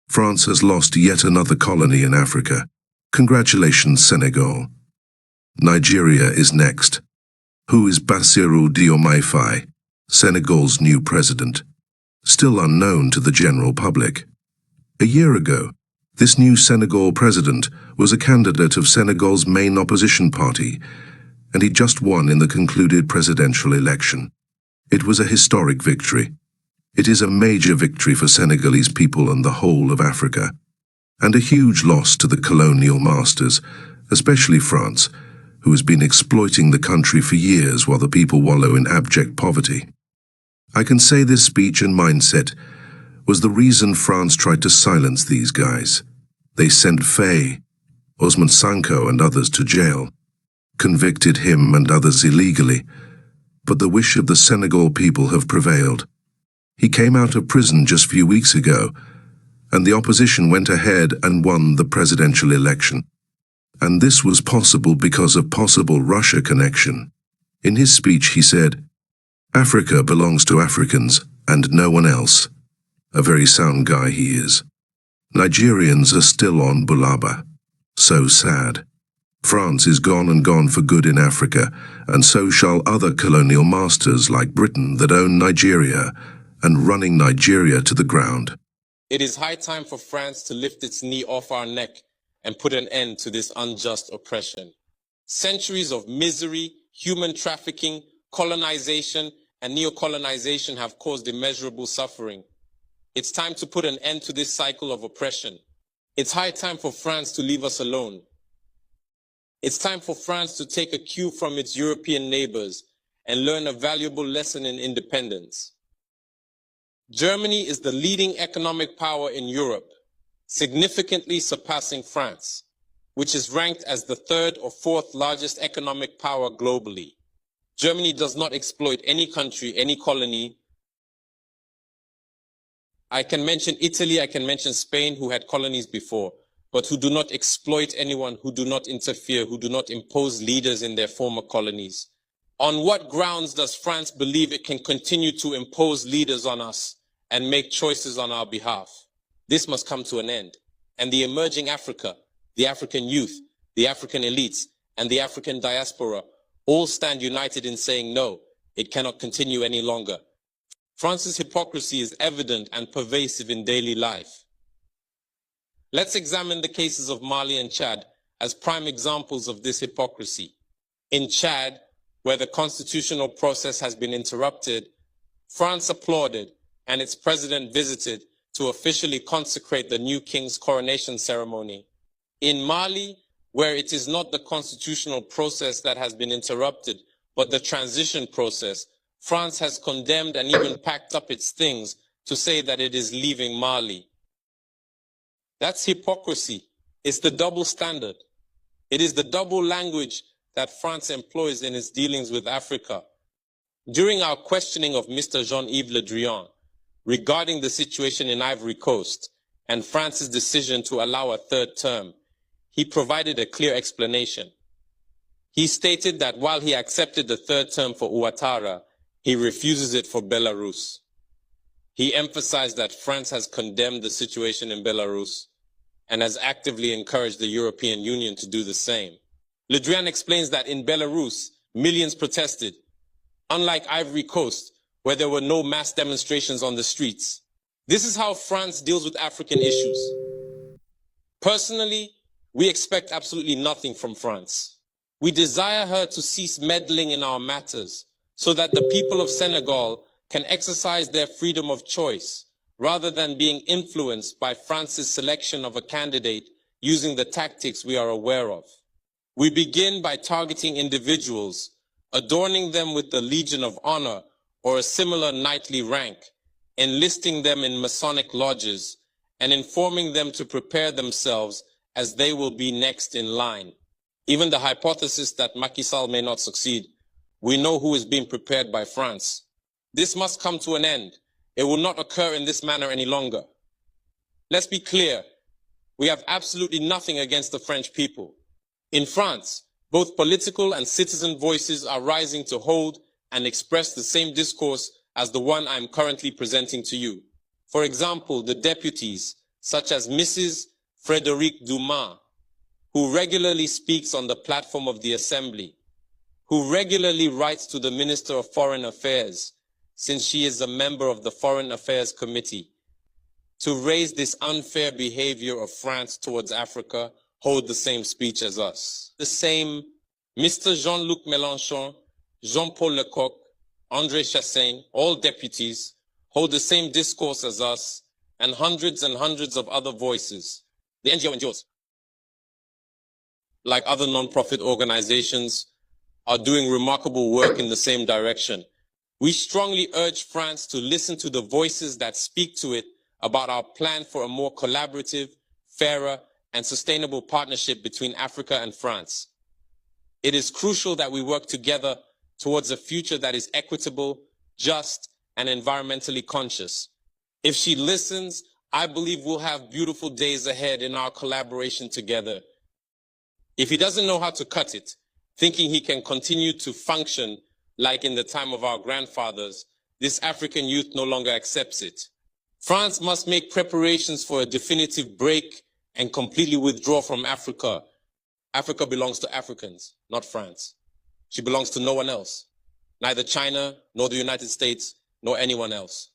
France has lost yet another colony in Africa. Congratulations, Senegal. Nigeria is next. Who is Bassirou Diomaye Faye, Senegal's new president? Still unknown to the general public. A year ago, this new Senegal president was a candidate of Senegal's main opposition party, and he just won in the concluded presidential election. It was a historic victory. It is a major victory for Senegalese people and the whole of Africa, and a huge loss to the colonial masters, especially France, who has been exploiting the country for years while the people wallow in abject poverty. I can say this speech and mindset was the reason France tried to silence these guys. They sent Faye, Ousmane Sonko and others to jail, convicted him and others illegally, but the wish of the Senegal people have prevailed. He came out of prison just a few weeks ago, and the opposition went ahead and won the presidential election. And this was possible because of possible Russia connection. In his speech he said, "Africa belongs to Africans and no one else." A very sound guy he is. Nigerians are still on Bulaba. So sad. France is gone and gone for good in Africa, and so shall other colonial masters like Britain that own Nigeria and running Nigeria to the ground. It is high time for France to lift its knee off our neck and put an end to this unjust oppression. Centuries of misery, human trafficking, colonization, and neocolonization have caused immeasurable suffering. It's time to put an end to this cycle of oppression. It's high time for France to leave us alone. It's time for France to take a cue from its European neighbors and learn a valuable lesson in independence. Germany is the leading economic power in Europe, significantly surpassing France, which is ranked as the third or fourth largest economic power globally. Germany does not exploit any country, any colony. I can mention Italy, I can mention Spain, who had colonies before, but who do not exploit anyone, who do not interfere, who do not impose leaders in their former colonies. On what grounds does France believe it can continue to impose leaders on us and make choices on our behalf? This must come to an end. And the emerging Africa, the African youth, the African elites, and the African diaspora all stand united in saying no, it cannot continue any longer. France's hypocrisy is evident and pervasive in daily life. Let's examine the cases of Mali and Chad as prime examples of this hypocrisy. In Chad, where the constitutional process has been interrupted, France applauded and its president visited to officially consecrate the new king's coronation ceremony. In Mali, where it is not the constitutional process that has been interrupted, but the transition process, France has condemned and even packed up its things to say that it is leaving Mali. That's hypocrisy. It's the double standard. It is the double language that France employs in its dealings with Africa. During our questioning of Mr. Jean-Yves Le Drian regarding the situation in Ivory Coast and France's decision to allow a third term, he provided a clear explanation. He stated that while he accepted the third term for Ouattara, he refuses it for Belarus. He emphasized that France has condemned the situation in Belarus and has actively encouraged the European Union to do the same. Le Drian explains that in Belarus, millions protested, unlike Ivory Coast, where there were no mass demonstrations on the streets. This is how France deals with African issues. Personally, we expect absolutely nothing from France. We desire her to cease meddling in our matters so that the people of Senegal can exercise their freedom of choice rather than being influenced by France's selection of a candidate using the tactics we are aware of. We begin by targeting individuals, adorning them with the Legion of Honor or a similar knightly rank, enlisting them in Masonic lodges, and informing them to prepare themselves as they will be next in line. Even the hypothesis that Macky Sall may not succeed, we know who is being prepared by France. This must come to an end. It will not occur in this manner any longer. Let's be clear. We have absolutely nothing against the French people. In France, both political and citizen voices are rising to hold and express the same discourse as the one I am currently presenting to you. For example, the deputies, such as Mrs. Frédérique Dumas, who regularly speaks on the platform of the Assembly, who regularly writes to the Minister of Foreign Affairs, since she is a member of the Foreign Affairs Committee, to raise this unfair behavior of France towards Africa, hold the same speech as us. The same Mr. Jean-Luc Mélenchon, Jean-Paul Lecoq, André Chassaigne, all deputies, hold the same discourse as us, and hundreds of other voices. The NGOs, like other non-profit organizations, are doing remarkable work in the same direction. We strongly urge France to listen to the voices that speak to it about our plan for a more collaborative, fairer, and sustainable partnership between Africa and France. It is crucial that we work together towards a future that is equitable, just, and environmentally conscious. If she listens, I believe we'll have beautiful days ahead in our collaboration together. If he doesn't know how to cut it, thinking he can continue to function like in the time of our grandfathers, this African youth no longer accepts it. France must make preparations for a definitive break and completely withdraw from Africa. Africa belongs to Africans, not France. She belongs to no one else, neither China, nor the United States, nor anyone else.